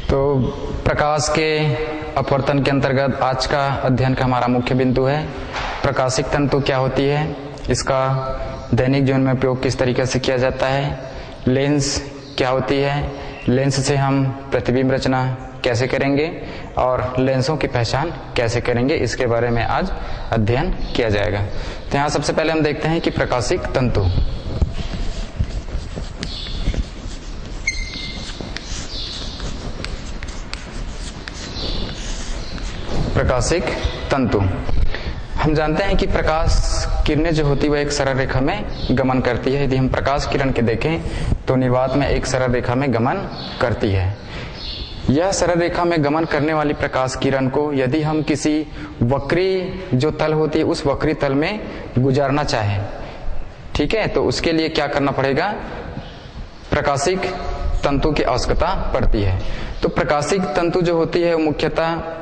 तो प्रकाश के अपवर्तन के अंतर्गत आज का अध्ययन का हमारा मुख्य बिंदु है प्रकाशिक तंतु क्या होती है, इसका दैनिक जीवन में उपयोग किस तरीके से किया जाता है, लेंस क्या होती है, लेंस से हम प्रतिबिंब रचना कैसे करेंगे और लेंसों की पहचान कैसे करेंगे, इसके बारे में आज अध्ययन किया जाएगा। तो यहाँ सबसे पहले हम देखते हैं कि प्रकाशिक तंतु। प्रकाशिक तंतु, हम जानते हैं कि प्रकाश किरणें जो होती है वह एक सरल रेखा में गमन करती है। यदि हम प्रकाश किरण के देखें तो निर्वात में एक सरल रेखा में गमन करती है। यह सरल रेखा में गमन करने वाली प्रकाश किरण को यदि हम किसी वक्री जो तल होती है उस वक्री तल में गुजारना चाहें, ठीक है, तो उसके लिए क्या करना पड़ेगा, प्रकाशिक तंतु की आवश्यकता पड़ती है। तो प्रकाशिक तंतु जो होती है वो मुख्यतः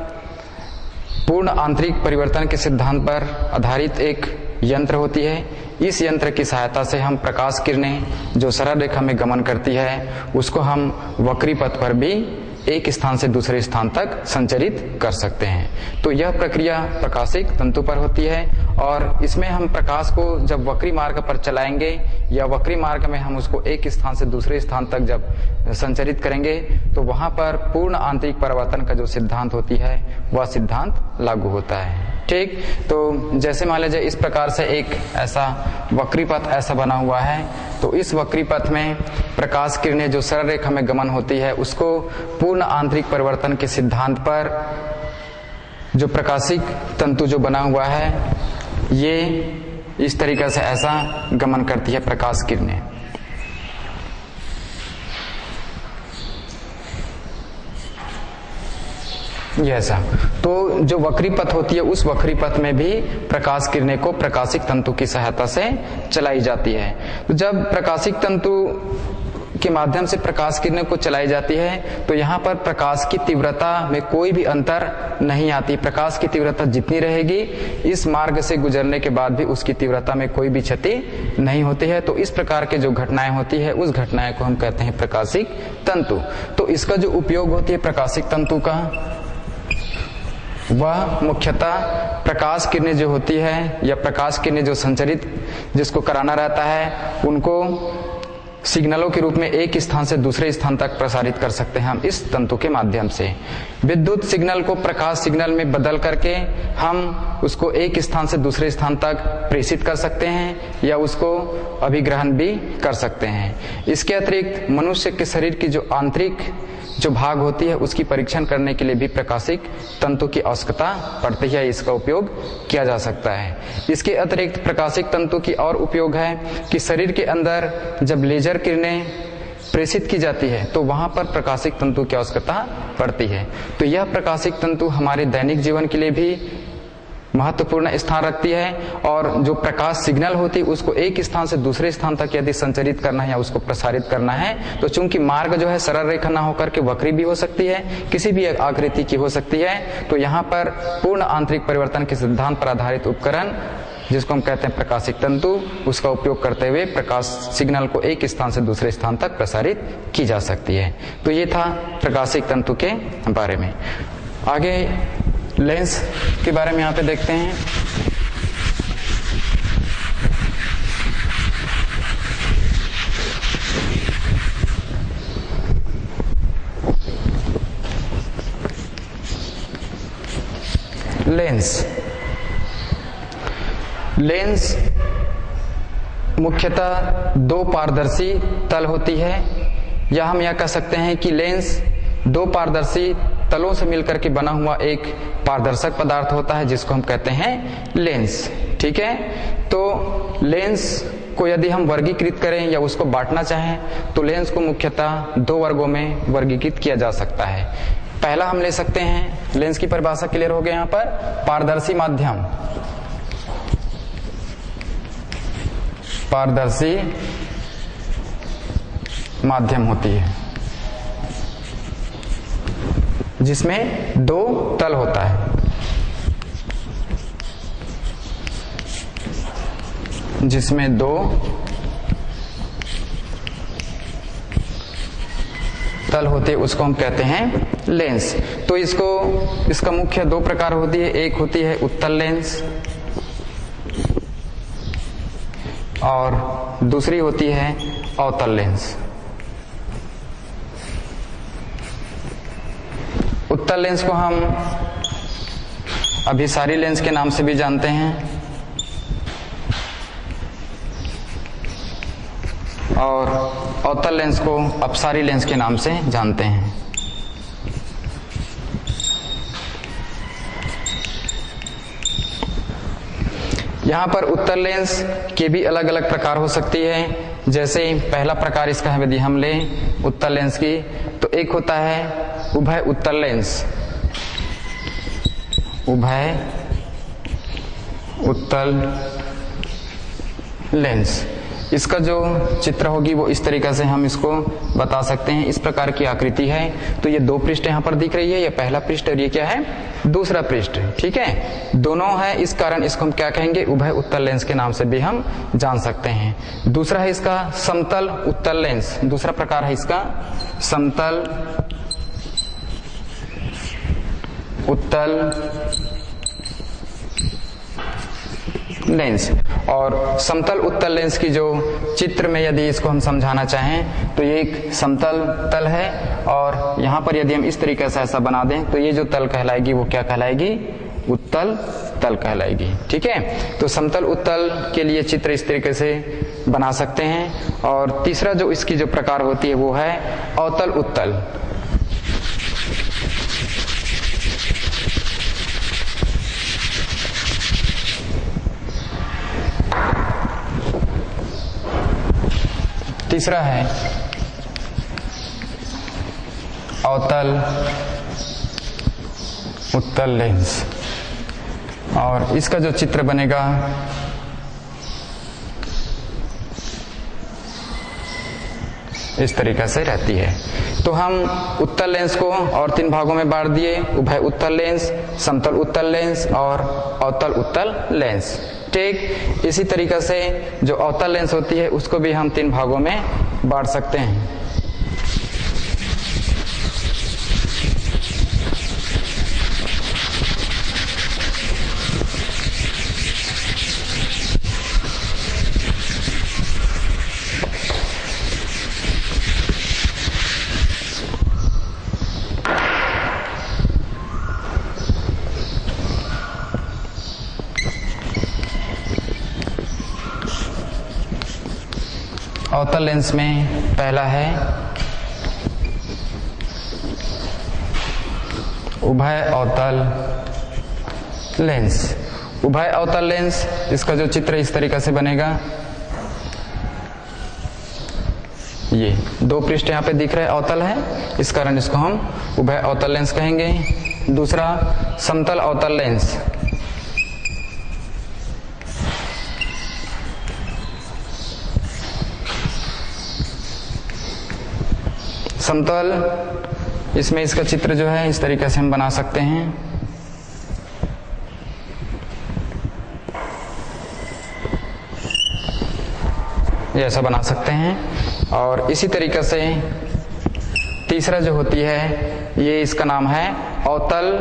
पूर्ण आंतरिक परिवर्तन के सिद्धांत पर आधारित एक यंत्र होती है। इस यंत्र की सहायता से हम प्रकाश किरणें जो सरल रेखा में गमन करती है उसको हम वक्री पथ पर भी एक स्थान से दूसरे स्थान तक संचरित कर सकते हैं। तो यह प्रक्रिया प्रकाशिक तंतु पर होती है और इसमें हम प्रकाश को जब वक्री मार्ग पर चलाएंगे या वक्री मार्ग में हम उसको एक स्थान से दूसरे स्थान तक जब संचरित करेंगे तो वहां पर पूर्ण आंतरिक परिवर्तन का जो सिद्धांत होती है वह सिद्धांत लागू होता है। ठीक, तो जैसे मान लीजिए इस प्रकार से एक ऐसा वक्री पथ ऐसा बना हुआ है, तो इस वक्री पथ में प्रकाश किरणें जो सरल रेखा में गमन होती है उसको पूर्ण आंतरिक परिवर्तन के सिद्धांत पर जो प्रकाशिक तंतु जो बना हुआ है ये इस तरीके से ऐसा गमन करती है प्रकाश किरणें। ये ऐसा, तो जो वक्री पथ होती है उस वक्री पथ में भी प्रकाश किरणें को प्रकाशिक तंतु की सहायता से चलाई जाती है। तो जब प्रकाशिक तंतु के माध्यम से प्रकाश किरणें को चलाई जाती है तो यहाँ पर प्रकाश की तीव्रता में कोई भी अंतर नहीं आती। प्रकाश की तीव्रता जितनी रहेगी इस मार्ग से गुजरने के बाद भी उसकी तीव्रता में कोई भी क्षति नहीं होती है। तो इस प्रकार के जो घटनाएं होती है उस घटनाएं को हम कहते हैं प्रकाशिक तंतु। तो इसका जो उपयोग होती है प्रकाशिक तंतु का वह मुख्यतः प्रकाश किरणें जो होती है या प्रकाश किरणें जो संचरित जिसको कराना रहता है उनको सिग्नलों के रूप में एक स्थान से दूसरे स्थान तक प्रसारित कर सकते हैं हम इस तंतु के माध्यम से। विद्युत सिग्नल को प्रकाश सिग्नल में बदल करके हम उसको एक स्थान से दूसरे स्थान तक प्रेषित कर सकते हैं या उसको अभिग्रहण भी कर सकते हैं। इसके अतिरिक्त मनुष्य के शरीर की जो आंतरिक जो भाग होती है उसकी परीक्षण करने के लिए भी प्रकाशिक तंतु की आवश्यकता पड़ती है, इसका उपयोग किया जा सकता है। इसके अतिरिक्त प्रकाशिक तंतु की और उपयोग है कि शरीर के अंदर जब लेजर किरणें प्रेषित की जाती है तो वहां पर प्रकाशिक तंतु की आवश्यकता पड़ती है। तो यह प्रकाशिक तंतु हमारे दैनिक जीवन के लिए भी महत्वपूर्ण स्थान रखती है और जो प्रकाश सिग्नल होती है उसको एक स्थान से दूसरे स्थान तक यदि संचरित करना है या उसको प्रसारित करना है तो चूंकि मार्ग जो है सरल रेखा ना होकर के वक्री भी हो सकती है, किसी भी आकृति की हो सकती है, तो यहाँ पर पूर्ण आंतरिक परिवर्तन के सिद्धांत पर आधारित उपकरण जिसको हम कहते हैं प्रकाशिक तंतु उसका उपयोग करते हुए प्रकाश सिग्नल को एक स्थान से दूसरे स्थान तक प्रसारित की जा सकती है। तो ये था प्रकाशिक तंतु के बारे में। आगे लेंस के बारे में यहाँ पे देखते हैं। लेंस मुख्यतः दो पारदर्शी तल होती है या हम यह कह सकते हैं कि लेंस दो पारदर्शी तलों से मिलकर के बना हुआ एक पारदर्शक पदार्थ होता है जिसको हम कहते हैं लेंस। ठीक है, तो लेंस को यदि हम वर्गीकृत करें या उसको बांटना चाहें तो लेंस को मुख्यतः दो वर्गों में वर्गीकृत किया जा सकता है। पहला हम ले सकते हैं, लेंस की परिभाषा क्लियर हो गई यहाँ पर, पारदर्शी माध्यम। पारदर्शी माध्यम होती है जिसमें दो तल होता है, जिसमें दो तल होती है उसको हम कहते हैं लेंस। तो इसका मुख्य दो प्रकार होती है, एक होती है उत्तल लेंस और दूसरी होती है अवतल लेंस। उत्तल लेंस को हम अभिसारी लेंस के नाम से भी जानते हैं और अवतल लेंस को अपसारी लेंस के नाम से जानते हैं। यहाँ पर उत्तल लेंस के भी अलग अलग प्रकार हो सकती है। जैसे पहला प्रकार इसका है, यदि हम लें उत्तल लेंस की, तो एक होता है उभय उत्तल लेंस। उभय उत्तल लेंस, इसका जो चित्र होगी वो इस तरीके से हम इसको बता सकते हैं। इस प्रकार की आकृति है। तो ये दो पृष्ठ यहाँ पर दिख रही है, ये पहला पृष्ठ और ये क्या है, दूसरा पृष्ठ। ठीक है, दोनों है, इस कारण इसको हम क्या कहेंगे, उभय उत्तल लेंस के नाम से भी हम जान सकते हैं। दूसरा है इसका समतल उत्तल लेंस। दूसरा प्रकार है इसका समतल उत्तल लेंस। और समतल उत्तल लेंस की जो चित्र में यदि इसको हम समझाना चाहें तो ये एक समतल तल है और यहाँ पर यदि हम इस तरीके से ऐसा बना दें तो ये जो तल कहलाएगी वो क्या कहलाएगी, उत्तल तल कहलाएगी। ठीक है, तो समतल उत्तल के लिए चित्र इस तरीके से बना सकते हैं। और तीसरा जो इसकी जो प्रकार होती है वो है अवतल उत्तल। तीसरा है अवतल उत्तल लेंस और इसका जो चित्र बनेगा इस तरीके से रहती है। तो हम उत्तल लेंस को और तीन भागों में बांट दिए, उभय उत्तल लेंस, समतल उत्तल लेंस और अवतल उत्तल लेंस। ठीक इसी तरीके से जो अवतल लेंस होती है उसको भी हम तीन भागों में बांट सकते हैं। अवतल लेंस में पहला है उभय अवतल लेंस। उभय अवतल लेंस, इसका जो चित्र इस तरीके से बनेगा, ये दो पृष्ठ यहाँ पे दिख रहे अवतल है, इस कारण इसको हम उभय अवतल लेंस कहेंगे। दूसरा समतल अवतल लेंस। समतल, इसमें इसका चित्र जो है इस तरीके से हम बना सकते हैं। ये ऐसा बना सकते हैं। और इसी तरीके से तीसरा जो होती है ये इसका नाम है अवतल,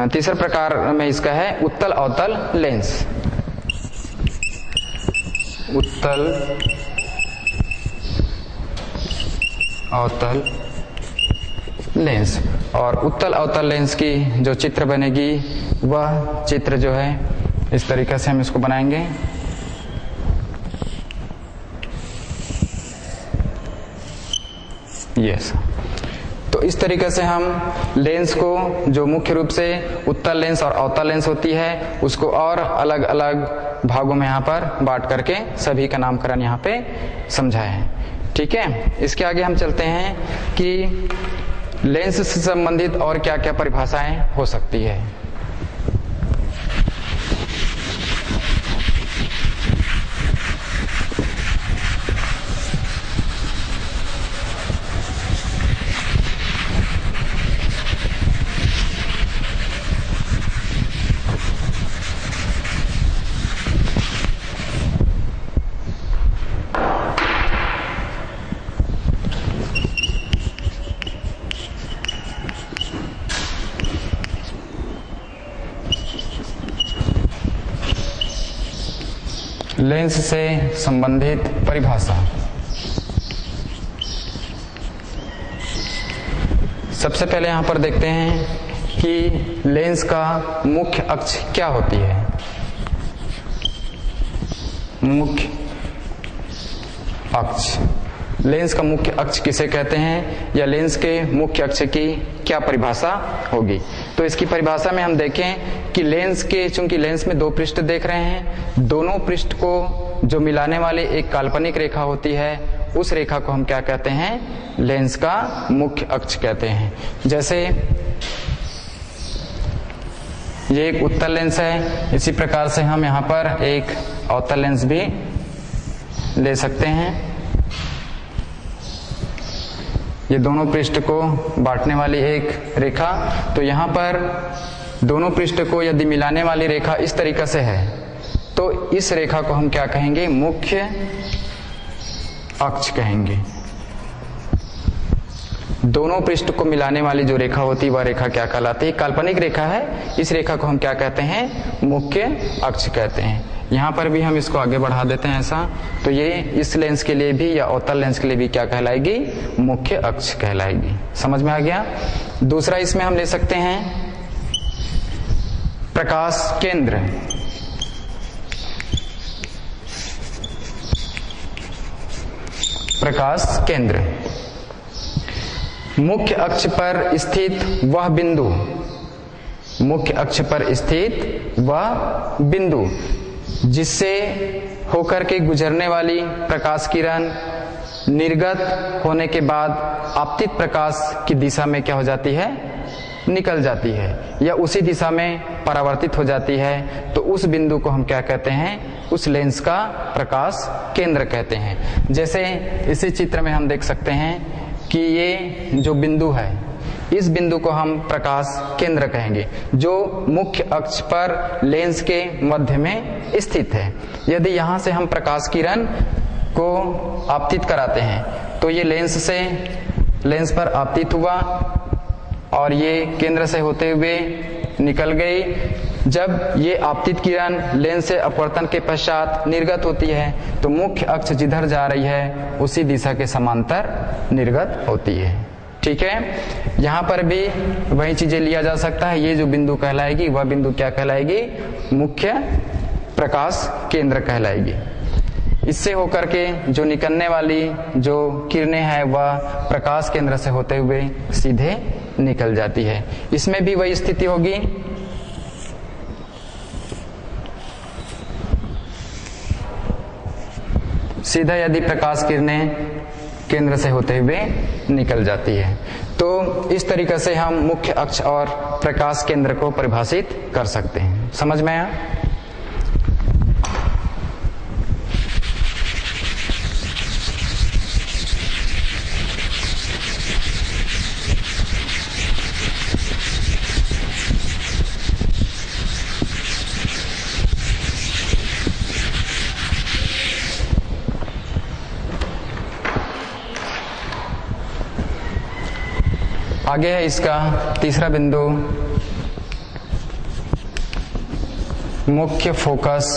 तीसरा प्रकार में इसका है उत्तल अवतल लेंस। उत्तल अवतल लेंस। और उत्तल अवतल लेंस की जो चित्र बनेगी वह चित्र जो है इस तरीके से हम इसको बनाएंगे। यस, तो इस तरीके से हम लेंस को, जो मुख्य रूप से उत्तल लेंस और अवतल लेंस होती है, उसको और अलग अलग भागों में यहाँ पर बांट करके सभी का नामकरण यहाँ पे समझाया है। ठीक है, इसके आगे हम चलते हैं कि लेंस से संबंधित और क्या क्या परिभाषाएं हो सकती है। लेंस से संबंधित परिभाषा। सबसे पहले यहां पर देखते हैं कि लेंस का मुख्य अक्ष क्या होती है। मुख्य अक्ष, लेंस का मुख्य अक्ष किसे कहते हैं या लेंस के मुख्य अक्ष की क्या परिभाषा होगी। तो इसकी परिभाषा में हम देखें कि लेंस के, चूंकि लेंस में दो पृष्ठ देख रहे हैं, दोनों पृष्ठ को जो मिलाने वाली एक काल्पनिक रेखा होती है, उस रेखा को हम क्या कहते हैं, लेंस का मुख्य अक्ष कहते हैं। जैसे ये एक उत्तल लेंस है, इसी प्रकार से हम यहाँ पर एक अवतल लेंस भी ले सकते हैं। ये दोनों पृष्ठ को बांटने वाली एक रेखा, तो यहाँ पर दोनों पृष्ठ को यदि मिलाने वाली रेखा इस तरीके से है, तो इस रेखा को हम क्या कहेंगे, मुख्य अक्ष कहेंगे। दोनों पृष्ठ को मिलाने वाली जो रेखा होती है वह रेखा क्या कहलाती है, काल्पनिक रेखा है, इस रेखा को हम क्या कहते हैं, मुख्य अक्ष कहते हैं। यहाँ पर भी हम इसको आगे बढ़ा देते हैं ऐसा, तो ये इस लेंस के लिए भी या अवतल लेंस के लिए भी क्या कहलाएगी, मुख्य अक्ष कहलाएगी। समझ में आ गया। दूसरा इसमें हम ले सकते हैं प्रकाश केंद्र। प्रकाश केंद्र, मुख्य अक्ष पर स्थित वह बिंदु, मुख्य अक्ष पर स्थित वह बिंदु जिससे होकर के गुजरने वाली प्रकाश किरण निर्गत होने के बाद आपतित प्रकाश की दिशा में क्या हो जाती है, निकल जाती है या उसी दिशा में परावर्तित हो जाती है, तो उस बिंदु को हम क्या कहते हैं, उस लेंस का प्रकाश केंद्र कहते हैं। जैसे इसी चित्र में हम देख सकते हैं कि ये जो बिंदु है, इस बिंदु को हम प्रकाश केंद्र कहेंगे, जो मुख्य अक्ष पर लेंस के मध्य में स्थित है। यदि यहाँ से हम प्रकाश किरण को आपतित कराते हैं तो ये लेंस पर आपतित हुआ और ये केंद्र से होते हुए निकल गई। जब ये आपतित किरण लेंस से अपवर्तन के पश्चात निर्गत होती है तो मुख्य अक्ष जिधर जा रही है उसी दिशा के समांतर निर्गत होती है। ठीक है, यहाँ पर भी वही चीजें लिया जा सकता है। ये जो बिंदु कहलाएगी वह बिंदु क्या कहलाएगी, मुख्य प्रकाश केंद्र कहलाएगी। इससे होकर के जो निकलने वाली जो किरणें हैं वह प्रकाश केंद्र से होते हुए सीधे निकल जाती है। इसमें भी वही स्थिति होगी। सीधा यदि प्रकाश किरणें केंद्र से होते हुए निकल जाती है, तो इस तरीके से हम मुख्य अक्ष और प्रकाश केंद्र को परिभाषित कर सकते हैं। समझ में आया। आगे है इसका तीसरा बिंदु, मुख्य फोकस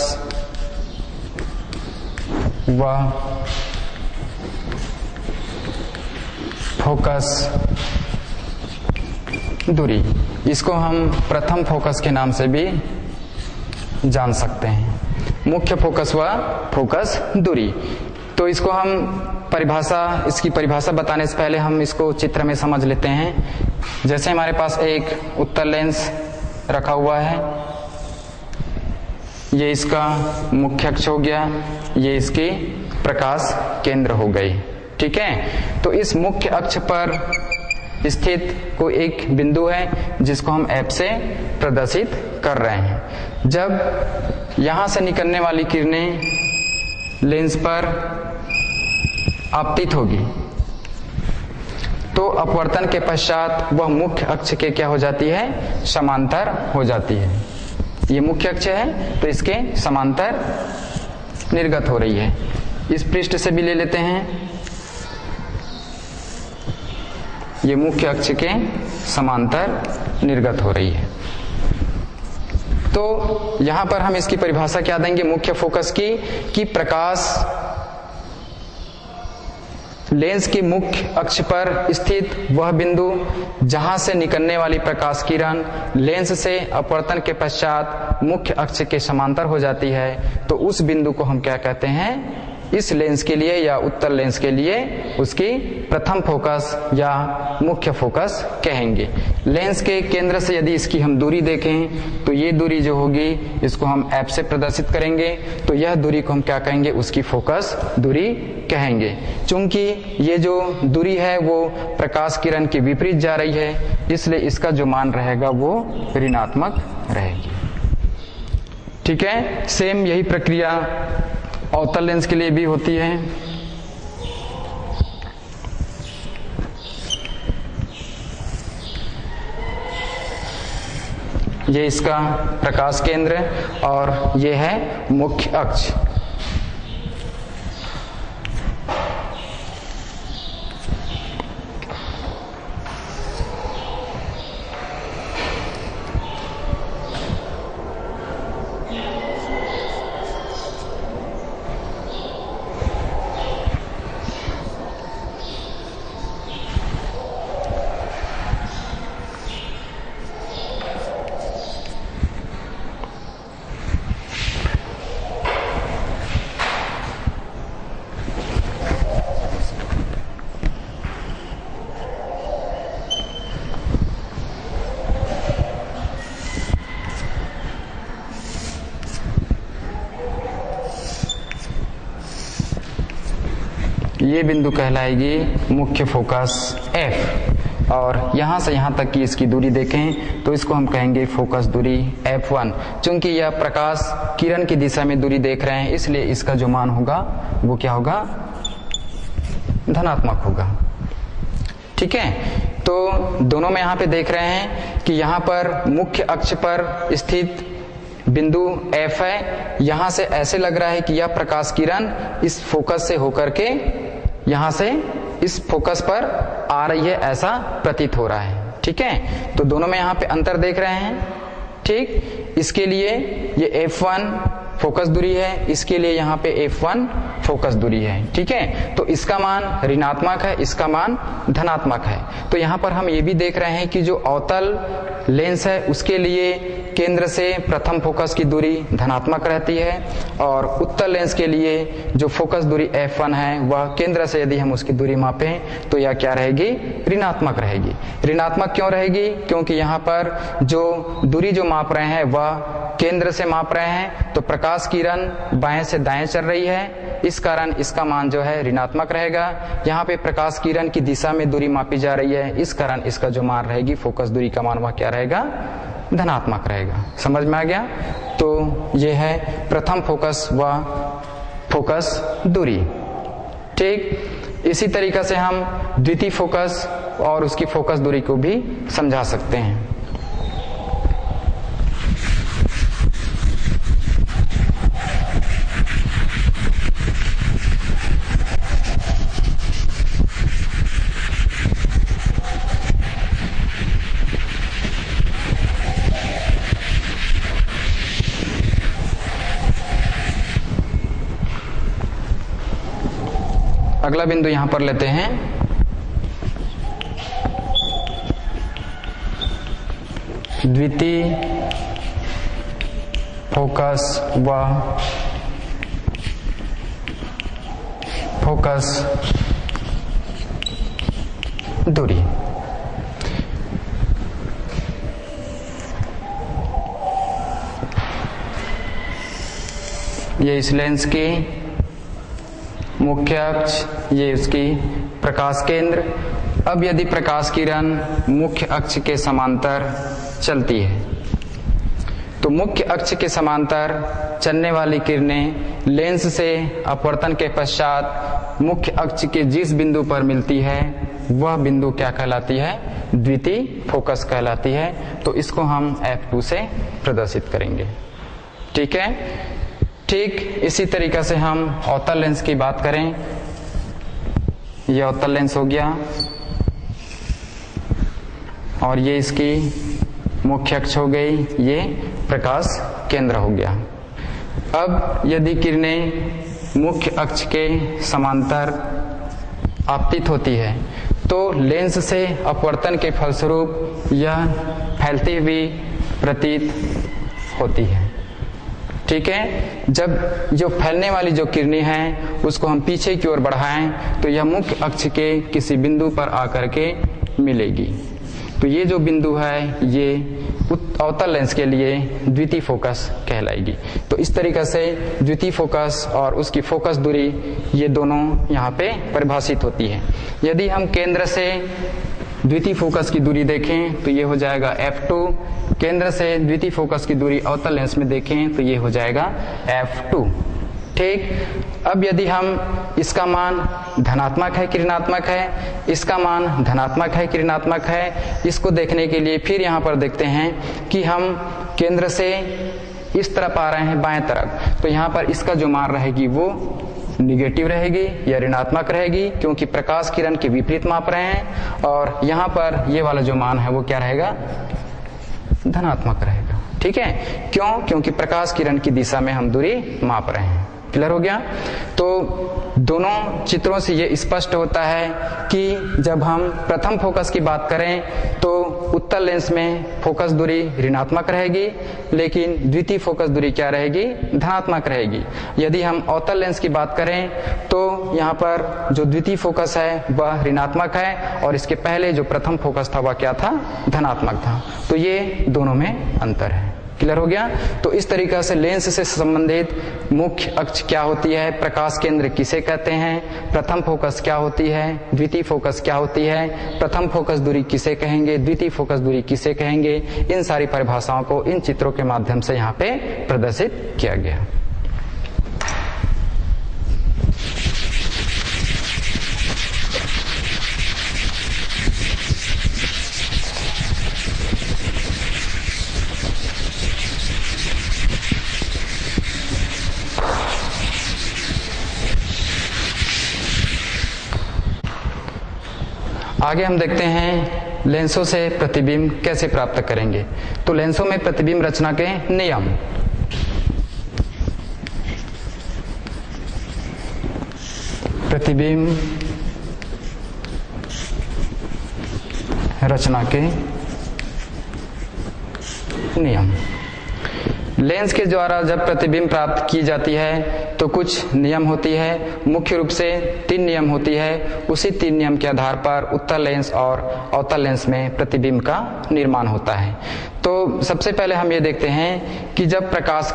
व फोकस दूरी। इसको हम प्रथम फोकस के नाम से भी जान सकते हैं, मुख्य फोकस व फोकस दूरी। तो इसको हम इसकी परिभाषा बताने से पहले हम इसको चित्र में समझ लेते हैं। जैसे हमारे पास एक उत्तल लेंस रखा हुआ है, ये इसका मुख्य अक्ष हो गया, ये इसकी प्रकाश केंद्र हो गई। ठीक है, तो इस मुख्य अक्ष पर स्थित कोई एक बिंदु है जिसको हम F से प्रदर्शित कर रहे हैं। जब यहां से निकलने वाली किरणें लेंस पर आपतित होगी तो अपवर्तन के पश्चात वह मुख्य अक्ष के क्या हो जाती है, समांतर हो जाती है। ये मुख्य अक्ष है तो इसके समांतर निर्गत हो रही है। इस पृष्ठ से भी ले लेते हैं, ये मुख्य अक्ष के समांतर निर्गत हो रही है। तो यहां पर हम इसकी परिभाषा क्या देंगे मुख्य फोकस की, कि प्रकाश लेंस की मुख्य अक्ष पर स्थित वह बिंदु जहां से निकलने वाली प्रकाश किरण लेंस से अपवर्तन के पश्चात मुख्य अक्ष के समांतर हो जाती है, तो उस बिंदु को हम क्या कहते हैं, इस लेंस के लिए या उत्तल लेंस के लिए उसकी प्रथम फोकस या मुख्य फोकस कहेंगे। लेंस के केंद्र से यदि इसकी हम दूरी देखें तो ये दूरी जो होगी इसको हम एफ से प्रदर्शित करेंगे, तो यह दूरी को हम क्या कहेंगे, उसकी फोकस दूरी कहेंगे। चूंकि ये जो दूरी है वो प्रकाश किरण के विपरीत जा रही है, इसलिए इसका जो मान रहेगा वो ऋणात्मक रहेगी। ठीक है, सेम यही प्रक्रिया अवतल लेंस के लिए भी होती है। ये इसका प्रकाश केंद्र और ये है मुख्य अक्ष। ये बिंदु कहलाएगी मुख्य फोकस F, और यहां से यहां तक की इसकी दूरी देखें तो इसको हम कहेंगे फोकस दूरी F1। चूंकि यह प्रकाश किरण की दिशा में दूरी देख रहे हैं, इसलिए इसका जो मान होगा वो क्या होगा, धनात्मक होगा। ठीक है, तो दोनों में यहां पे देख रहे हैं कि यहां पर मुख्य अक्ष पर स्थित बिंदु F है, यहां से ऐसे लग रहा है कि यह प्रकाश किरण इस फोकस से होकर के यहां से इस फोकस पर आ रही है, ऐसा प्रतीत हो रहा है। ठीक है, तो दोनों में यहां पे अंतर देख रहे हैं। ठीक, इसके लिए ये F1 फोकस दूरी है, इसके लिए यहाँ पे F1 फोकस दूरी है। ठीक है, तो इसका मान ऋणात्मक है, इसका मान धनात्मक है। तो यहाँ पर हम ये भी देख रहे हैं कि जो अवतल लेंस है उसके लिए केंद्र से प्रथम फोकस की दूरी धनात्मक रहती है, और उत्तल लेंस के लिए जो फोकस दूरी F1 है वह केंद्र से यदि हम उसकी दूरी मापें तो यह क्या रहेगी, ऋणात्मक रहेगी। ऋणात्मक क्यों रहेगी, क्योंकि यहाँ पर जो दूरी जो माप रहे हैं वह केंद्र से माप रहे हैं, तो प्रकाश किरण बाएं से दाएं चल रही है, इस कारण इसका मान जो है ऋणात्मक रहेगा। यहाँ पे प्रकाश किरण की दिशा में दूरी मापी जा रही है, इस कारण इसका जो मान रहेगी फोकस दूरी का मान वह क्या रहेगा, धनात्मक रहेगा। समझ में आ गया? तो यह है प्रथम फोकस व फोकस दूरी। ठीक, इसी तरीका से हम द्वितीय फोकस और उसकी फोकस दूरी को भी समझा सकते हैं। अगला बिंदु यहां पर लेते हैं द्वितीय फोकस व फोकस दूरी। ये इस लेंस की मुख्य अक्ष, ये उसकी प्रकाश केंद्र। अब यदि प्रकाश किरण मुख्य अक्ष के समांतर चलती है तो मुख्य अक्ष के समांतर चलने वाली किरणें लेंस से अपवर्तन के पश्चात मुख्य अक्ष के जिस बिंदु पर मिलती है वह बिंदु क्या कहलाती है, द्वितीय फोकस कहलाती है। तो इसको हम F2 से प्रदर्शित करेंगे। ठीक है, ठीक इसी तरीका से हम अवतल लेंस की बात करें, यह अवतल लेंस हो गया और ये इसकी मुख्य अक्ष हो गई, ये प्रकाश केंद्र हो गया। अब यदि किरणें मुख्य अक्ष के समांतर आपतित होती है तो लेंस से अपवर्तन के फलस्वरूप यह फैलती हुई प्रतीत होती है। ठीक है, जब जो फैलने वाली जो किरणें हैं उसको हम पीछे की ओर बढ़ाएं तो यह मुख्य अक्ष के किसी बिंदु पर आकर के मिलेगी। तो ये जो बिंदु है ये अवतल लेंस के लिए द्वितीय फोकस कहलाएगी। तो इस तरीके से द्वितीय फोकस और उसकी फोकस दूरी ये दोनों यहाँ पे परिभाषित होती है। यदि हम केंद्र से द्वितीय फोकस की दूरी देखें तो ये हो जाएगा f2, केंद्र से द्वितीय फोकस की दूरी अवतल लेंस में देखें तो ये हो जाएगा f2। ठीक, अब यदि हम इसका मान धनात्मक है कि ऋणात्मक है, इसका मान धनात्मक है कि ऋणात्मक है, इसको देखने के लिए फिर यहाँ पर देखते हैं कि हम केंद्र से इस तरफ आ रहे हैं बाएं तरफ, तो यहाँ पर इसका जो मान रहेगी वो निगेटिव रहेगी या ऋणात्मक रहेगी, क्योंकि प्रकाश किरण के विपरीत माप रहे हैं। और यहाँ पर ये वाला जो मान है वो क्या रहेगा, धनात्मक रहेगा। ठीक है, क्यों? क्योंकि प्रकाश किरण की दिशा में हम दूरी माप रहे हैं। क्लियर हो गया? तो दोनों चित्रों से ये स्पष्ट होता है कि जब हम प्रथम फोकस की बात करें तो उत्तल लेंस में फोकस दूरी ऋणात्मक रहेगी, लेकिन द्वितीय फोकस दूरी क्या रहेगी, धनात्मक रहेगी। यदि हम अवतल लेंस की बात करें तो यहाँ पर जो द्वितीय फोकस है वह ऋणात्मक है और इसके पहले जो प्रथम फोकस था वह क्या था, धनात्मक था। तो ये दोनों में अंतर है। क्लियर हो गया? तो इस तरीके से लेंस से संबंधित मुख्य अक्ष क्या होती है, प्रकाश केंद्र किसे कहते हैं, प्रथम फोकस क्या होती है, द्वितीय फोकस क्या होती है, प्रथम फोकस दूरी किसे कहेंगे, द्वितीय फोकस दूरी किसे कहेंगे, इन सारी परिभाषाओं को इन चित्रों के माध्यम से यहाँ पे प्रदर्शित किया गया। आगे हम देखते हैं लेंसों से प्रतिबिंब कैसे प्राप्त करेंगे। तो लेंसों में प्रतिबिंब रचना के नियम। प्रतिबिंब रचना के नियम। लेंस के द्वारा जब प्रतिबिंब प्राप्त की जाती है तो कुछ नियम होती है, मुख्य रूप से 3 नियम होती है। उसी 3 नियम के आधार पर उत्तल लेंस और अवतल लेंस में प्रतिबिंब का निर्माण होता है। तो सबसे पहले हम ये देखते हैं कि जब प्रकाश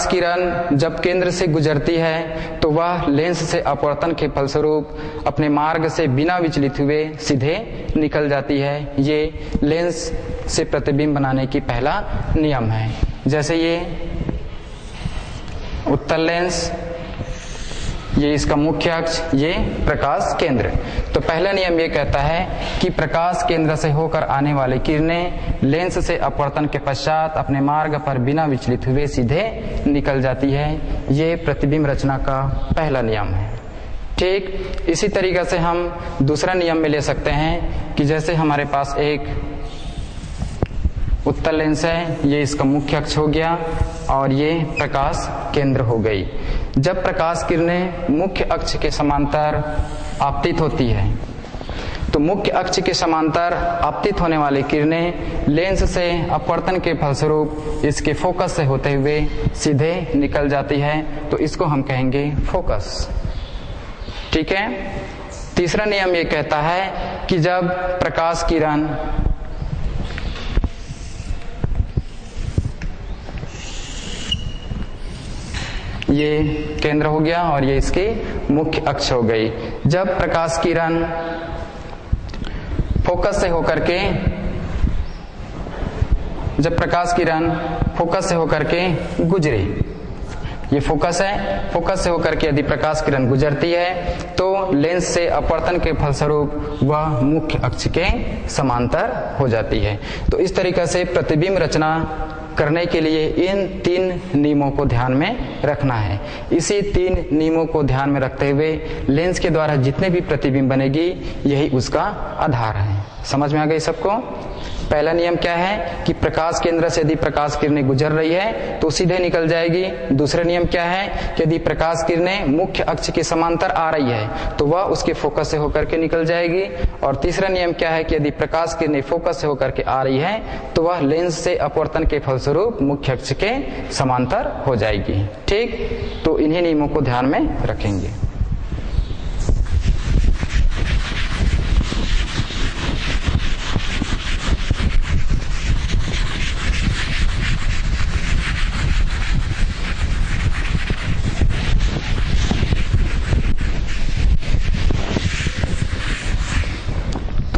किरण जब केंद्र से गुजरती है तो वह लेंस से अपवर्तन के फलस्वरूप अपने मार्ग से बिना विचलित हुए सीधे निकल जाती है। ये लेंस से प्रतिबिंब बनाने की पहला नियम है। जैसे ये उत्तल लेंस, ये इसका मुख्य अक्ष, ये प्रकाश केंद्र। तो पहला नियम ये कहता है कि प्रकाश केंद्र से होकर आने वाली किरणें लेंस से अपवर्तन के पश्चात अपने मार्ग पर बिना विचलित हुए सीधे निकल जाती है। ये प्रतिबिंब रचना का पहला नियम है। ठीक इसी तरीके से हम दूसरा नियम में ले सकते हैं कि जैसे हमारे पास एक उत्तल लेंस है, ये इसका मुख्य अक्ष हो गया और ये प्रकाश केंद्र हो गई। जब प्रकाश किरणें मुख्य अक्ष के समांतर आपतित होती है तो मुख्य अक्ष के समांतर आपतित होने वाली किरणें लेंस से अपवर्तन के फलस्वरूप इसके फोकस से होते हुए सीधे निकल जाती है, तो इसको हम कहेंगे फोकस। ठीक है। तीसरा नियम ये कहता है कि जब प्रकाश किरण ये केंद्र हो गया और ये इसकी मुख्य अक्ष हो गई, जब प्रकाश किरण फोकस से होकर के गुजरे, ये फोकस है, फोकस से होकर के यदि प्रकाश किरण गुजरती है तो लेंस से अपवर्तन के फलस्वरूप वह मुख्य अक्ष के समांतर हो जाती है। तो इस तरीके से प्रतिबिंब रचना करने के लिए इन 3 नियमों को ध्यान में रखना है। इसी 3 नियमों को ध्यान में रखते हुए लेंस के द्वारा जितने भी प्रतिबिंब बनेगी यही उसका आधार है। समझ में आ गई सबको? पहला नियम क्या है कि प्रकाश केंद्र से यदि प्रकाश किरणें गुजर रही है तो सीधे निकल जाएगी। दूसरा नियम क्या है कि यदि प्रकाश किरणें मुख्य अक्ष के समांतर आ रही है तो वह उसके फोकस से होकर के निकल जाएगी। और तीसरा नियम क्या है कि यदि प्रकाश किरणें फोकस से होकर के आ रही है तो वह लेंस से अपवर्तन के फलस्वरूप मुख्य अक्ष के समांतर हो जाएगी। ठीक, तो इन्हीं नियमों को ध्यान में रखेंगे।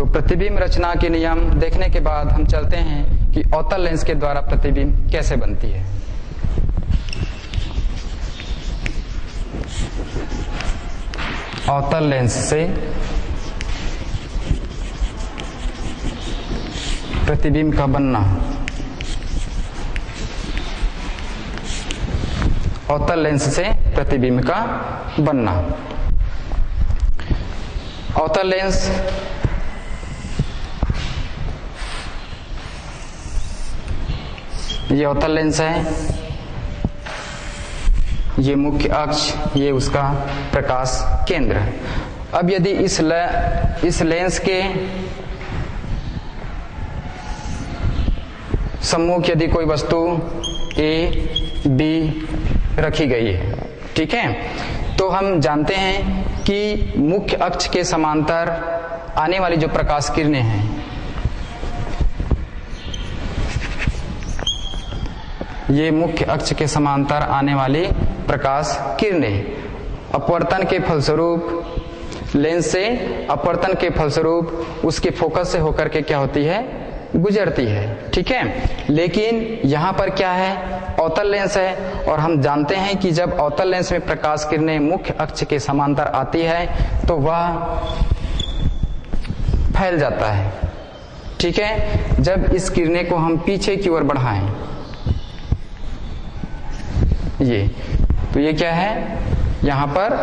प्रतिबिंब रचना के नियम देखने के बाद हम चलते हैं कि अवतल लेंस के द्वारा प्रतिबिंब कैसे बनती है। अवतल लेंस से प्रतिबिंब का बनना। अवतल लेंस से प्रतिबिंब का बनना। अवतल लेंस ये अवतल लेंस है, ये मुख्य अक्ष, ये उसका प्रकाश केंद्र। अब यदि इस लेंस के सम्मुख यदि कोई वस्तु ए बी रखी गई है, ठीक है, तो हम जानते हैं कि मुख्य अक्ष के समांतर आने वाली जो प्रकाश किरणें हैं ये मुख्य अक्ष के समांतर आने वाली प्रकाश किरणें अपवर्तन के फलस्वरूप लेंस से अपवर्तन के फलस्वरूप उसके फोकस से होकर के क्या होती है, गुजरती है। ठीक है, लेकिन यहां पर क्या है, अवतल लेंस है और हम जानते हैं कि जब अवतल लेंस में प्रकाश किरणें मुख्य अक्ष के समांतर आती है तो वह फैल जाता है। ठीक है, जब इस किरणें को हम पीछे की ओर बढ़ाएं, ये तो ये क्या है, यहां पर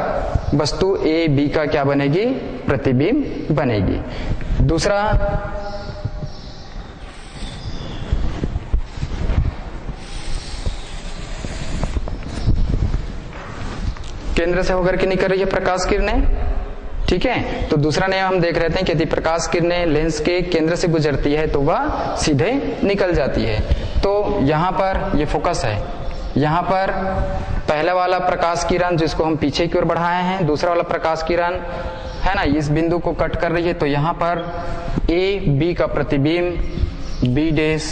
वस्तु ए बी का क्या बनेगी, प्रतिबिंब बनेगी। दूसरा, केंद्र से होकर के निकल रही है प्रकाश किरणें। ठीक है, तो दूसरा नियम हम देख रहे थे कि यदि प्रकाश किरणें लेंस के केंद्र से गुजरती है तो वह सीधे निकल जाती है। तो यहां पर ये फोकस है, यहां पर पहला वाला प्रकाश किरण जिसको हम पीछे की ओर बढ़ाए हैं, दूसरा वाला प्रकाश किरण है ना, इस बिंदु को कट कर रही है, तो यहां पर ए बी का प्रतिबिंब बी डैश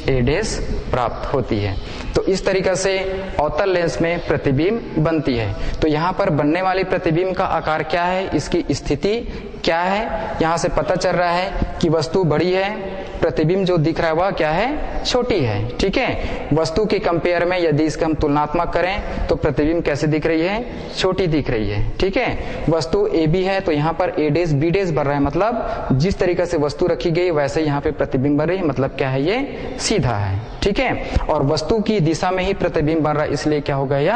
ए डैश प्राप्त होती है। तो इस तरीके से अवतल लेंस में प्रतिबिंब बनती है। तो यहाँ पर बनने वाली प्रतिबिंब का आकार क्या है, इसकी स्थिति क्या है, यहाँ से पता चल रहा है कि वस्तु बड़ी है, प्रतिबिंब जो दिख रहा है वह क्या है, छोटी है। ठीक है, वस्तु के कंपेयर में यदि इसका हम तुलनात्मक करें तो प्रतिबिंब कैसे दिख रही है, छोटी दिख रही है। ठीक है, वस्तु ए बी है तो यहाँ पर ए डैश बी डैश बन रहा है, मतलब जिस तरीके से वस्तु रखी गई वैसे यहाँ पे प्रतिबिंब बन रही है, मतलब क्या है, ये सीधा है। ठीक है, और वस्तु की दिशा में ही प्रतिबिंब बन रहा है, इसलिए क्या होगा, यह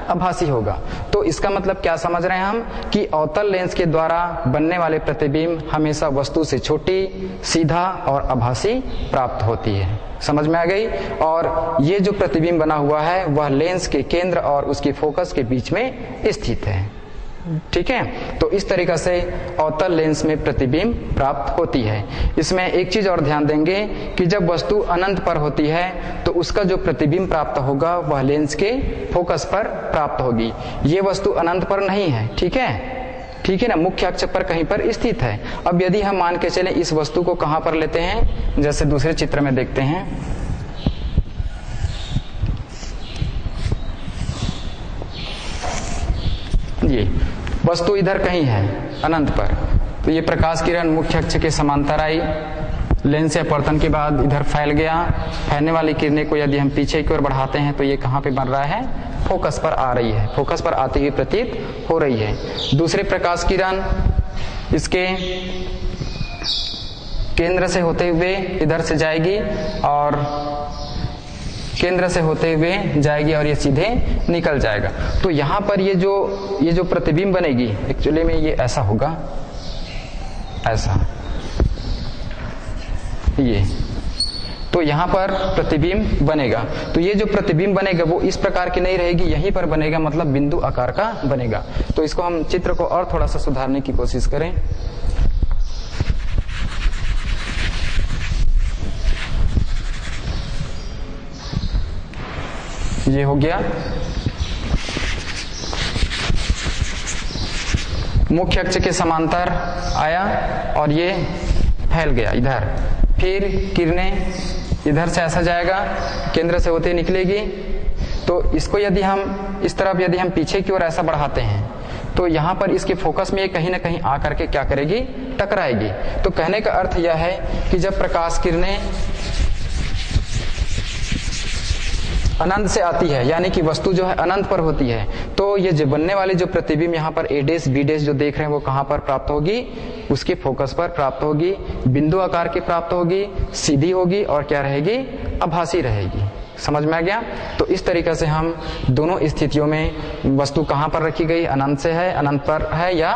आभासी होगा। तो इसका मतलब क्या समझ रहे हैं हम कि अवतल लेंस के द्वारा बनने वाले प्रतिबिंब हमेशा वस्तु से छोटी, सीधा और आभासी प्राप्त होती है। समझ में आ गई। और ये जो प्रतिबिंब बना हुआ है वह लेंस के केंद्र और उसके फोकस के बीच में स्थित है। ठीक है, तो इस तरीके से अवतल लेंस में प्रतिबिंब प्राप्त होती है। इसमें एक चीज और ध्यान देंगे कि जब वस्तु अनंत पर होती है तो उसका जो प्रतिबिंब प्राप्त होगा वह लेंस के फोकस पर प्राप्त होगी। ये वस्तु अनंत पर नहीं है, ठीक है, ठीक है ना, मुख्य अक्ष पर कहीं पर स्थित है। अब यदि हम मान के चले इस वस्तु को कहां पर लेते हैं, जैसे दूसरे चित्र में देखते हैं, ये वस्तु इधर कहीं है अनंत पर, तो ये प्रकाश किरण मुख्य अक्ष के समांतर आई, लेंस से अपवर्तन के बाद इधर फैल गया। फैलने वाली किरणें को यदि हम पीछे की ओर बढ़ाते हैं तो ये कहां पे बन रहा है, फोकस पर आ रही है, फोकस पर आती हुई प्रतीत हो रही है। दूसरे प्रकाश किरण इसके केंद्र से होते हुए इधर से जाएगी और केंद्र से होते हुए जाएगी और ये सीधे निकल जाएगा। तो यहाँ पर ये जो प्रतिबिंब बनेगी, एक्चुअली में ये ऐसा होगा, ऐसा ये, तो यहाँ पर प्रतिबिंब बनेगा। तो ये जो प्रतिबिंब बनेगा वो इस प्रकार की नहीं रहेगी, यहीं पर बनेगा, मतलब बिंदु आकार का बनेगा। तो इसको हम चित्र को और थोड़ा सा सुधारने की कोशिश करें। ये हो गया मुख्य अक्ष के समांतर आया और ये फैल गया इधर। फिर किरणें इधर से ऐसा जाएगा, केंद्र से होते निकलेगी। तो इसको यदि हम इस तरफ यदि हम पीछे की ओर ऐसा बढ़ाते हैं तो यहाँ पर इसके फोकस में ये कहीं ना कहीं आकर के क्या करेगी, टकराएगी। तो कहने का अर्थ यह है कि जब प्रकाश किरणें अनंत से आती है, यानी कि वस्तु जो है अनंत पर होती है, तो ये जो बनने वाली जो प्रतिबिंब यहाँ पर ए डैश बी डैश जो देख रहे हैं वो कहाँ पर प्राप्त होगी, उसके फोकस पर प्राप्त होगी, बिंदु आकार की प्राप्त होगी, सीधी होगी और क्या रहेगी, आभासी रहेगी। समझ में आ गया? तो इस तरीके से हम दोनों स्थितियों में वस्तु कहाँ पर रखी गई, अनंत से है, अनंत पर है या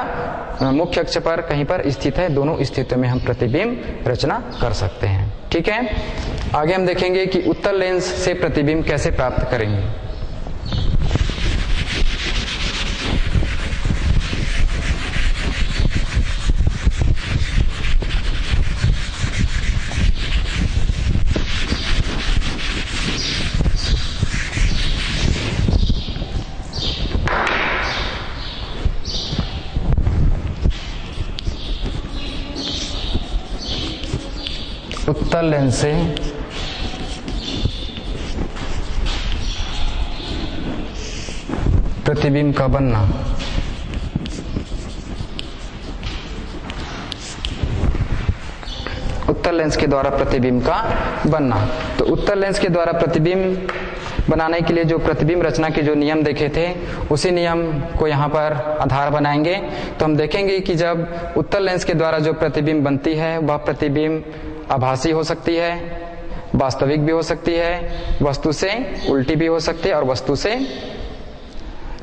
मुख्य अक्ष पर कहीं पर स्थित है, दोनों स्थितियों में हम प्रतिबिंब रचना कर सकते हैं। ठीक है, आगे हम देखेंगे कि उत्तल लेंस से प्रतिबिंब कैसे प्राप्त करेंगे। उत्तल लेंस से प्रतिबिंब का बनना। उत्तल लेंस के द्वारा प्रतिबिंब का बनना। तो उत्तल लेंस के द्वारा प्रतिबिंब बनाने के लिए जो प्रतिबिंब रचना के जो नियम देखे थे, उसी नियम को यहाँ पर आधार बनाएंगे। तो हम देखेंगे कि जब उत्तल लेंस के द्वारा जो प्रतिबिंब बनती है वह प्रतिबिंब आभासी हो सकती है, वास्तविक भी हो सकती है, वस्तु से उल्टी भी हो सकती है और वस्तु से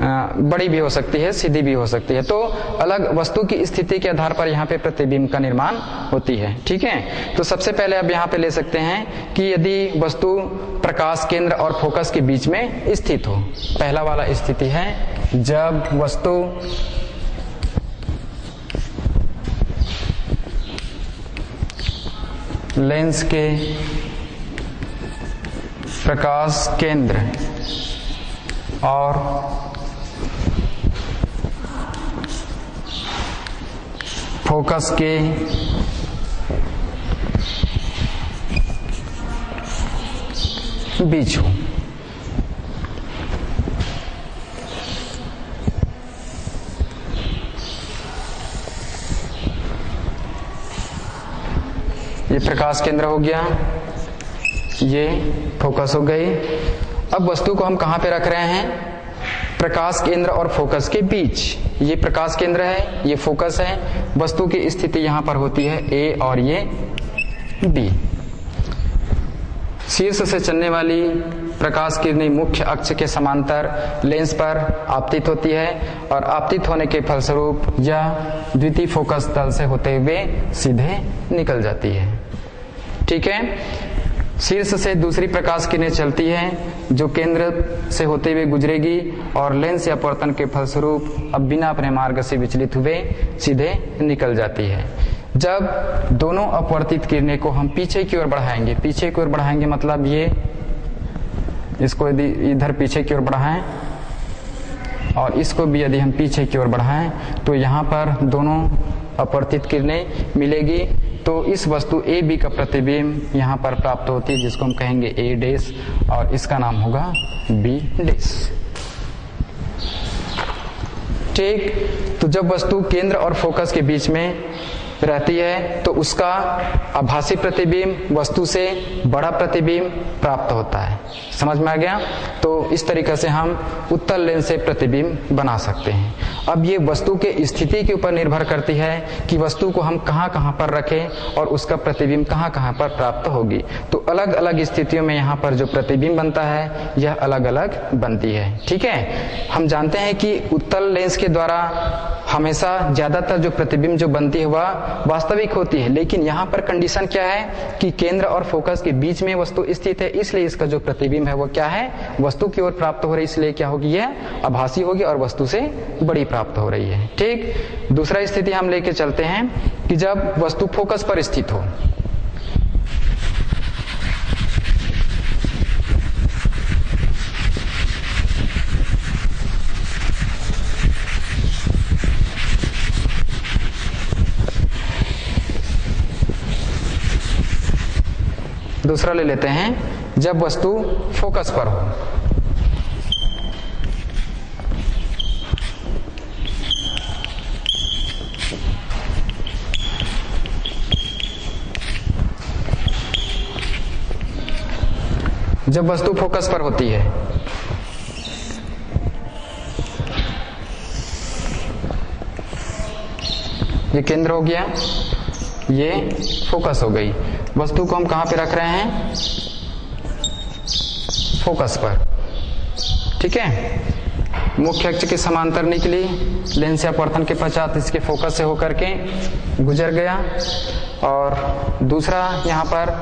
बड़ी भी हो सकती है, सीधी भी हो सकती है। तो अलग वस्तु की स्थिति के आधार पर यहाँ पे प्रतिबिंब का निर्माण होती है। ठीक है, तो सबसे पहले अब यहाँ पे ले सकते हैं कि यदि वस्तु प्रकाश केंद्र और फोकस के बीच में स्थित हो। पहला वाला स्थिति है जब वस्तु लेंस के प्रकाश केंद्र और फोकस के बीच हो। ये प्रकाश केंद्र हो गया, ये फोकस हो गई। अब वस्तु को हम कहां पे रख रहे हैं, प्रकाश केंद्र और फोकस के बीच। ये प्रकाश केंद्र है, ये फोकस है, वस्तु की स्थिति यहां पर होती है ए और ये बी। शीर्ष से चलने वाली प्रकाश किरणें मुख्य अक्ष के समांतर लेंस पर आपतित होती है और आपतित होने के फलस्वरूप यह द्वितीय फोकस तल से होते हुए सीधे निकल जाती है। ठीक है, शीर्ष से दूसरी प्रकाश किरणें चलती हैं जो केंद्र से होते हुए गुजरेगी और लेंस या अपवर्तन के फलस्वरूप अब बिना अपने मार्ग से विचलित हुए सीधे निकल जाती है। जब दोनों अपवर्तित किरणें को हम पीछे की ओर बढ़ाएंगे, पीछे की ओर बढ़ाएंगे मतलब ये इसको यदि इधर पीछे की ओर बढ़ाएं और इसको भी यदि हम पीछे की ओर बढ़ाएं तो यहाँ पर दोनों अपवर्तित किरणें मिलेगी। तो इस वस्तु ए बी का प्रतिबिंब यहाँ पर प्राप्त होती है जिसको हम कहेंगे ए डैश और इसका नाम होगा बी डैश। ठीक, तो जब वस्तु केंद्र और फोकस के बीच में रहती है तो उसका आभासी प्रतिबिंब वस्तु से बड़ा प्रतिबिंब प्राप्त होता है। समझ में आ गया? तो इस तरीके से हम उत्तल लेंस से प्रतिबिंब बना सकते हैं। अब ये वस्तु के स्थिति के ऊपर निर्भर करती है कि वस्तु को हम कहाँ कहाँ पर रखें और उसका प्रतिबिंब कहाँ कहाँ पर प्राप्त होगी। तो अलग अलग स्थितियों में यहाँ पर जो प्रतिबिंब बनता है यह अलग अलग बनती है। ठीक है, हम जानते हैं कि उत्तल लेंस के द्वारा हमेशा ज्यादातर जो प्रतिबिंब जो बनती है वह वास्तविक होती है, लेकिन यहाँ पर कंडीशन क्या है कि केंद्र और फोकस के बीच में वस्तु स्थित है, इसलिए इसका जो प्रतिबिंब है वो क्या है, वस्तु की ओर प्राप्त हो रही, इसलिए क्या होगी, यह आभासी होगी और वस्तु से बड़ी प्राप्त हो रही है। ठीक, दूसरा स्थिति हम लेके चलते हैं कि जब वस्तु फोकस पर स्थित हो। दूसरा ले लेते हैं जब वस्तु फोकस पर हो। जब वस्तु फोकस पर होती है ये केंद्र हो गया, ये फोकस हो गई। वस्तु को हम कहां पे रख रहे हैं, फोकस पर। ठीक है, मुख्य अक्ष के समांतर निकली, लेंस या अपवर्तन के पश्चात इसके फोकस से होकर के गुजर गया और दूसरा यहां पर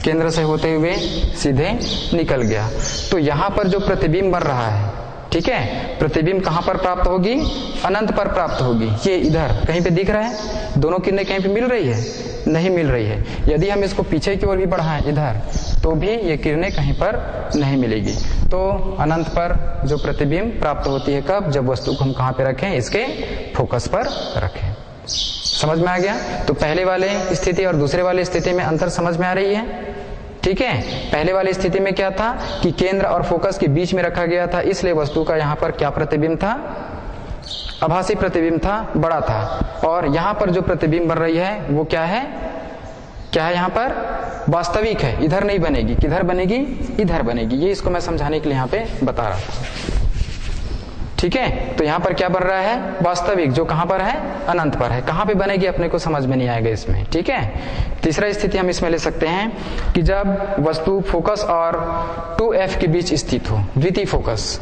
केंद्र से होते हुए सीधे निकल गया। तो यहां पर जो प्रतिबिंब बन रहा है, ठीक है, प्रतिबिंब कहां पर प्राप्त होगी, अनंत पर प्राप्त होगी। ये इधर कहीं पे दिख रहा है, दोनों किरणें कहीं पे मिल रही है, नहीं मिल रही है। यदि हम इसको पीछे की ओर भी बढ़ाएं इधर, तो भी ये किरणें कहीं पर नहीं मिलेगी। तो अनंत पर जो प्रतिबिंब प्राप्त होती है कब, जब वस्तु को हम कहां पे रखें, इसके फोकस पर रखें। समझ में आ गया? तो पहले वाले स्थिति और दूसरे वाले स्थिति में अंतर समझ में आ रही है? ठीक है, पहले वाली स्थिति में क्या था कि केंद्र और फोकस के बीच में रखा गया था, इसलिए वस्तु का यहाँ पर क्या प्रतिबिंब था, आभासी प्रतिबिंब था, बड़ा था। और यहाँ पर जो प्रतिबिंब बन रही है वो क्या है, क्या है यहाँ पर, वास्तविक है, इधर नहीं बनेगी। किधर बनेगी, इधर बनेगी। ये इसको मैं समझाने के लिए यहाँ पे बता रहा था। ठीक है, तो यहाँ पर क्या बन रहा है, वास्तविक, जो कहां पर है, अनंत पर है। कहां पे बनेगी अपने को समझ में नहीं आएगा इसमें। ठीक है, तीसरा स्थिति हम इसमें ले सकते हैं कि जब वस्तु फोकस और 2f के बीच स्थित हो, द्वितीय फोकस।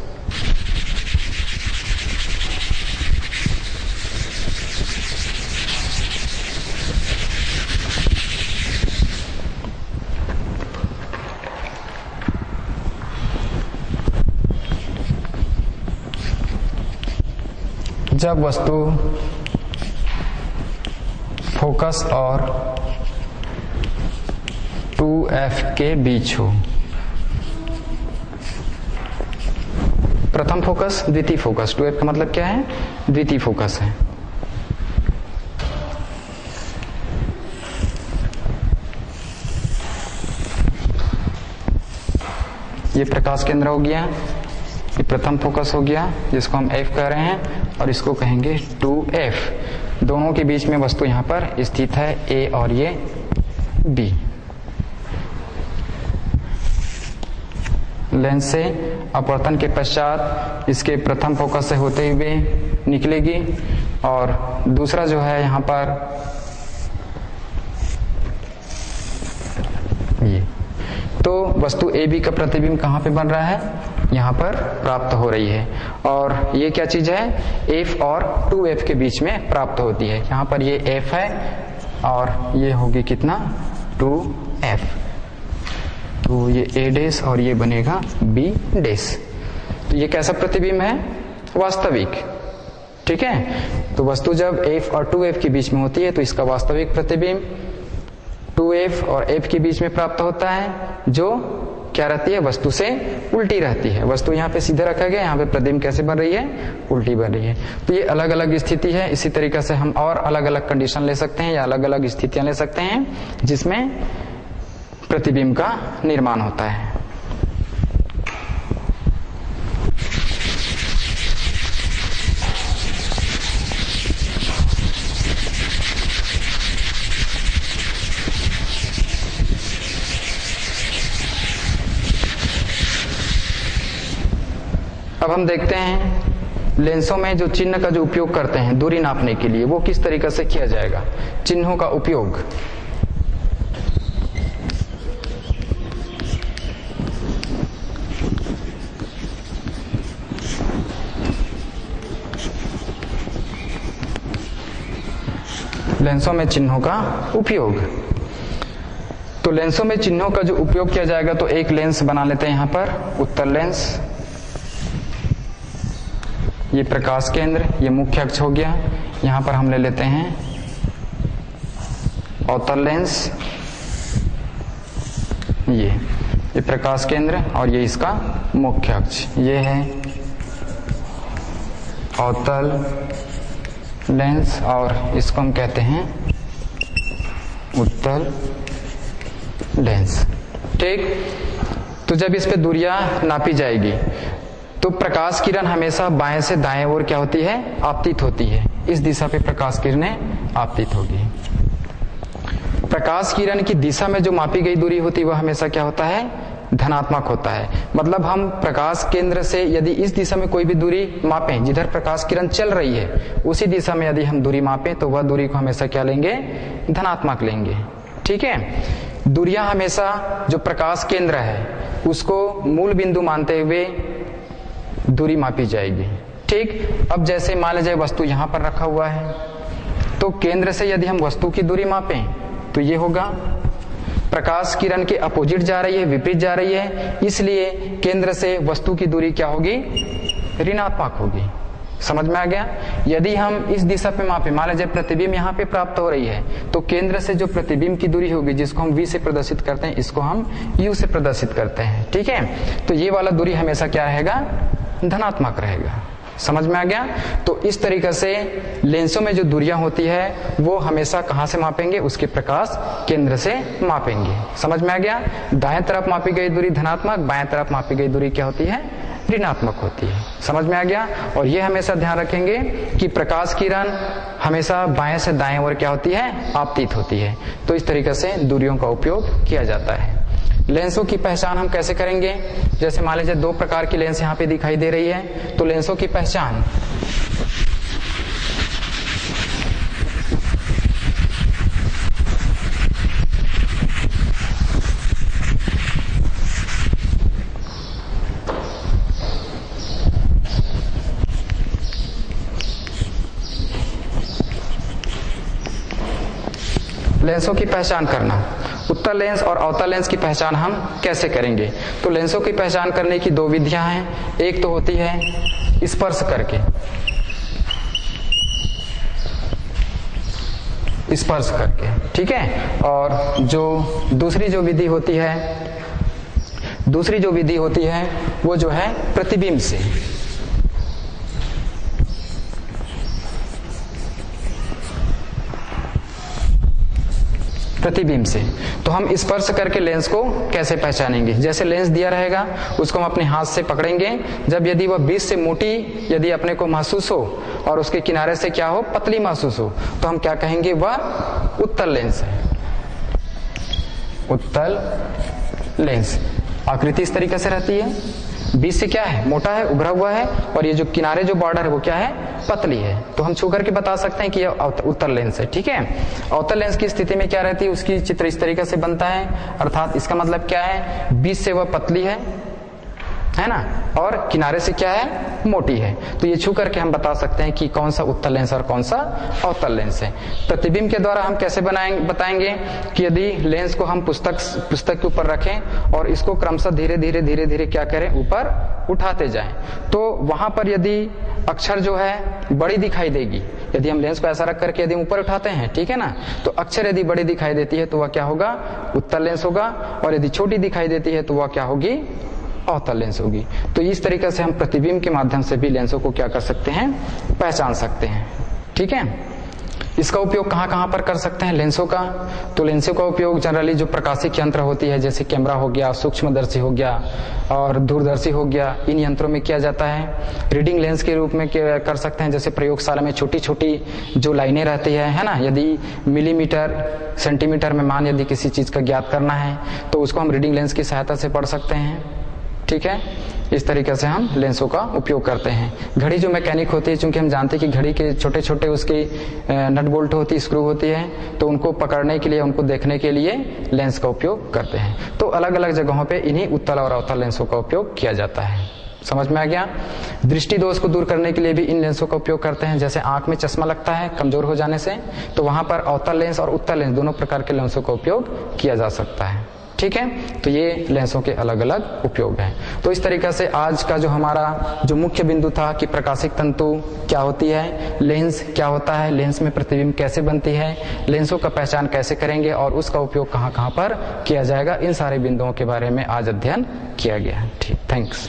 जब वस्तु फोकस और 2f के बीच हो, प्रथम फोकस, द्वितीय फोकस। 2f का मतलब क्या है, द्वितीय फोकस है। ये प्रकाश केंद्र हो गया, ये प्रथम फोकस हो गया जिसको हम f कह रहे हैं, और इसको कहेंगे 2f। दोनों के बीच में वस्तु यहाँ पर स्थित है, a और ये b। लेंस से अपवर्तन के पश्चात इसके प्रथम फोकस से होते हुए निकलेगी और दूसरा जो है यहाँ पर ये, तो वस्तु AB का प्रतिबिंब कहाँ पे बन रहा है, यहाँ पर प्राप्त हो रही है। और ये क्या चीज है, f और 2f के बीच में प्राप्त होती है। यहाँ पर ये f है और ये होगी कितना, 2f। तो ये a डैश और ये बनेगा b डैश। तो ये कैसा प्रतिबिंब है, वास्तविक। ठीक है, तो वस्तु जब f और 2f के बीच में होती है तो इसका वास्तविक प्रतिबिंब 2f और f के बीच में प्राप्त होता है, जो क्या रहती है, वस्तु से उल्टी रहती है। वस्तु यहाँ पे सीधे रखा गया, यहाँ पे प्रतिबिंब कैसे बन रही है, उल्टी बन रही है। तो ये अलग अलग स्थिति है। इसी तरीके से हम और अलग अलग कंडीशन ले सकते हैं या अलग अलग स्थितियां ले सकते हैं जिसमें प्रतिबिंब का निर्माण होता है। अब हम देखते हैं लेंसों में जो चिन्ह का जो उपयोग करते हैं दूरी नापने के लिए, वो किस तरीके से किया जाएगा। चिन्हों का उपयोग, लेंसों में चिन्हों का उपयोग। तो लेंसों में चिन्हों का जो उपयोग किया जाएगा, तो एक लेंस बना लेते हैं यहां पर, उत्तल लेंस। ये प्रकाश केंद्र, ये मुख्य अक्ष हो गया। यहां पर हम ले लेते हैं अवतल लेंस, ये प्रकाश केंद्र और ये इसका मुख्य अक्ष, ये है अवतल लेंस और इसको हम कहते हैं उत्तल लेंस। ठीक, तो जब इस पे दूरियां नापी जाएगी तो प्रकाश किरण हमेशा बाएं से दाएं ओर क्या होती है, आपतित होती है। इस दिशा पे प्रकाश किरणें आपतित होगी। प्रकाश किरण की दिशा में जो मापी गई दूरी होती है वह हमेशा क्या होता है, धनात्मक होता है। मतलब हम प्रकाश केंद्र से यदि इस दिशा में कोई भी दूरी मापें, जिधर प्रकाश किरण चल रही है उसी दिशा में यदि हम दूरी मापें तो वह दूरी को हमेशा क्या लेंगे, धनात्मक लेंगे। ठीक है, दूरियां हमेशा जो प्रकाश केंद्र है उसको मूल बिंदु मानते हुए दूरी मापी जाएगी। ठीक, अब जैसे मान लीजिए वस्तु यहां पर रखा हुआ है, तो केंद्र से यदि हम वस्तु की दूरी मापें तो ये होगा, प्रकाश किरण के अपोजिट जा रही है, विपरीत जा रही है, इसलिए केंद्र से वस्तु की दूरी क्या होगी, ऋणात्मक होगी। समझ में आ गया। यदि हम इस दिशा पे मापे, मान लीजिए प्रतिबिंब यहाँ पे प्राप्त हो रही है, तो केंद्र से जो प्रतिबिंब की दूरी होगी, जिसको हम v से प्रदर्शित करते हैं, इसको हम u से प्रदर्शित करते हैं। ठीक है, तो ये वाला दूरी हमेशा क्या रहेगा, धनात्मक रहेगा। समझ में आ गया। तो इस तरीके से लेंसों में जो दूरियां होती है वो हमेशा कहां से मापेंगे, उसके प्रकाश केंद्र से मापेंगे। समझ में आ गया। दाएं तरफ मापी गई दूरी धनात्मक, बाएं तरफ मापी गई दूरी क्या होती है, ऋणात्मक होती है। समझ में आ गया। और ये हमेशा ध्यान रखेंगे कि प्रकाश किरण हमेशा बाएं से दाएं ओर क्या होती है, आपतित होती है। तो इस तरीके से दूरियों का उपयोग किया जाता है। लेंसों की पहचान हम कैसे करेंगे, जैसे मान लीजिए दो प्रकार की लेंस यहाँ पे दिखाई दे रही है, तो लेंसों की पहचान लेंसों की पहचान करना, उत्तल लेंस और अवतल लेंस की पहचान हम कैसे करेंगे। तो लेंसों की पहचान करने की दो विधियां हैं। एक तो होती है स्पर्श करके, स्पर्श करके, ठीक है। और जो दूसरी जो विधि होती है वो जो है प्रतिबिंब से। प्रतिबिंब से तो हम स्पर्श करके लेंस को कैसे पहचानेंगे, जैसे लेंस दिया रहेगा उसको हम अपने हाथ से पकड़ेंगे, जब यदि वह बीच से मोटी यदि अपने को महसूस हो और उसके किनारे से क्या हो, पतली महसूस हो, तो हम क्या कहेंगे, वह उत्तल लेंस है। उत्तल लेंस आकृति इस तरीके से रहती है, बीच से क्या है, मोटा है, उभरा हुआ है, और ये जो किनारे जो बॉर्डर है वो क्या है, पतली है। तो हम छू करके बता सकते हैं कि यह उत्तल लेंस है। ठीक है। अवतल लेंस की स्थिति में क्या रहती है, उसकी चित्र इस तरीके से बनता है, अर्थात इसका मतलब क्या है, बीच से वह पतली है ना, और किनारे से क्या है, मोटी है। तो ये छू करके हम बता सकते हैं कि कौन सा उत्तल लेंस और कौन सा अवतल लेंस है। प्रतिबिंब के द्वारा हम कैसे बताएंगे कि यदि लेंस को हम पुस्तक के ऊपर रखें और इसको क्रमशः धीरे धीरे क्या करें, ऊपर उठाते जाएं, तो वहां पर यदि अक्षर जो है बड़ी दिखाई देगी, यदि हम लेंस को ऐसा रख करके यदि ऊपर उठाते हैं, ठीक है ना, तो अक्षर यदि बड़ी दिखाई देती है तो वह क्या होगा, उत्तल लेंस होगा, और यदि छोटी दिखाई देती है तो वह क्या होगी, अवतल लेंस होगी। तो इस तरीके से हम प्रतिबिंब के माध्यम से भी लेंसों को क्या कर सकते हैं, पहचान सकते हैं। ठीक है। इसका उपयोग कहाँ पर कर सकते हैं लेंसों का, तो लेंसों का उपयोग जनरली जो प्रकाशिक यंत्र होती है, जैसे कैमरा हो गया, सूक्ष्मदर्शी हो गया और दूरदर्शी हो गया, इन यंत्रों में किया जाता है। रीडिंग लेंस के रूप में कर सकते हैं, जैसे प्रयोगशाला में छोटी छोटी जो लाइनें रहती है ना, यदि मिलीमीटर सेंटीमीटर में मान यदि किसी चीज का ज्ञात करना है तो उसको हम रीडिंग लेंस की सहायता से पढ़ सकते हैं। ठीक है। इस तरीके से हम लेंसों का उपयोग करते हैं। घड़ी जो मैकेनिक होती है, चूंकि हम जानते हैं कि घड़ी के छोटे छोटे उसकी नट बोल्ट होती है, स्क्रू होती है, तो उनको पकड़ने के लिए, उनको देखने के लिए लेंस का उपयोग करते हैं। तो अलग अलग जगहों पे इन्हीं उत्तल और अवतल लेंसों का उपयोग किया जाता है। समझ में आ गया? दृष्टि दोष को दूर करने के लिए भी इन लेंसों का उपयोग करते हैं। जैसे आंख में चश्मा लगता है कमजोर हो जाने से, तो वहां पर अवतल लेंस और उत्तल लेंस दोनों प्रकार के लेंसों का उपयोग किया जा सकता है। ठीक है, तो ये लेंसों के अलग अलग उपयोग हैं। तो इस तरीके से आज का जो हमारा जो मुख्य बिंदु था कि प्रकाशिक तंतु क्या होती है, लेंस क्या होता है, लेंस में प्रतिबिंब कैसे बनती है, लेंसों का पहचान कैसे करेंगे और उसका उपयोग कहाँ कहाँ पर किया जाएगा, इन सारे बिंदुओं के बारे में आज अध्ययन किया गया है। ठीक, थैंक्स।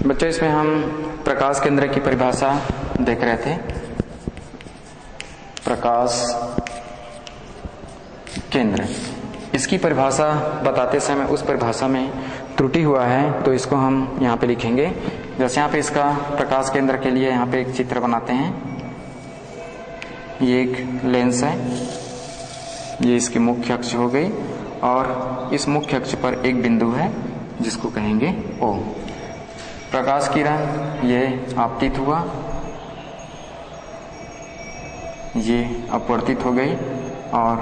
बच्चों, इसमें हम प्रकाश केंद्र की परिभाषा देख रहे थे। प्रकाश केंद्र, इसकी परिभाषा बताते समय उस परिभाषा में त्रुटि हुआ है, तो इसको हम यहाँ पे लिखेंगे। जैसे यहाँ पे इसका प्रकाश केंद्र के लिए यहाँ पे एक चित्र बनाते हैं। ये एक लेंस है, ये इसकी मुख्य अक्ष हो गई, और इस मुख्य अक्ष पर एक बिंदु है जिसको कहेंगे O। प्रकाश किरण ये आपतित हुआ, ये अपवर्तित हो गई, और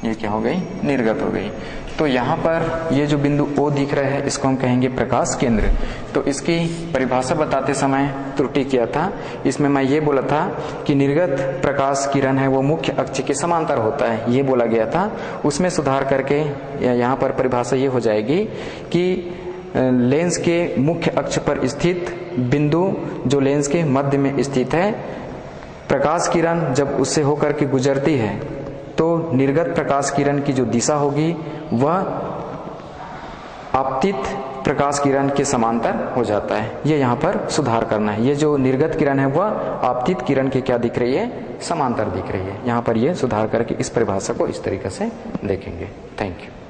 ये क्या हो गई, निर्गत हो गई। तो यहाँ पर ये जो बिंदु O दिख रहा है, इसको हम कहेंगे प्रकाश केंद्र। तो इसकी परिभाषा बताते समय त्रुटि किया था। इसमें मैं ये बोला था कि निर्गत प्रकाश किरण है वो मुख्य अक्ष के समांतर होता है, ये बोला गया था। उसमें सुधार करके यहाँ पर परिभाषा ये हो जाएगी कि लेंस के मुख्य अक्ष पर स्थित बिंदु जो लेंस के मध्य में स्थित है, प्रकाश किरण जब उससे होकर के गुजरती है तो निर्गत प्रकाश किरण की जो दिशा होगी वह आपतित प्रकाश किरण के समांतर हो जाता है। ये यहाँ पर सुधार करना है। ये जो निर्गत किरण है वह आपतित किरण के क्या दिख रही है, समांतर दिख रही है। यहाँ पर ये सुधार करके इस परिभाषा को इस तरीके से देखेंगे। Thank you.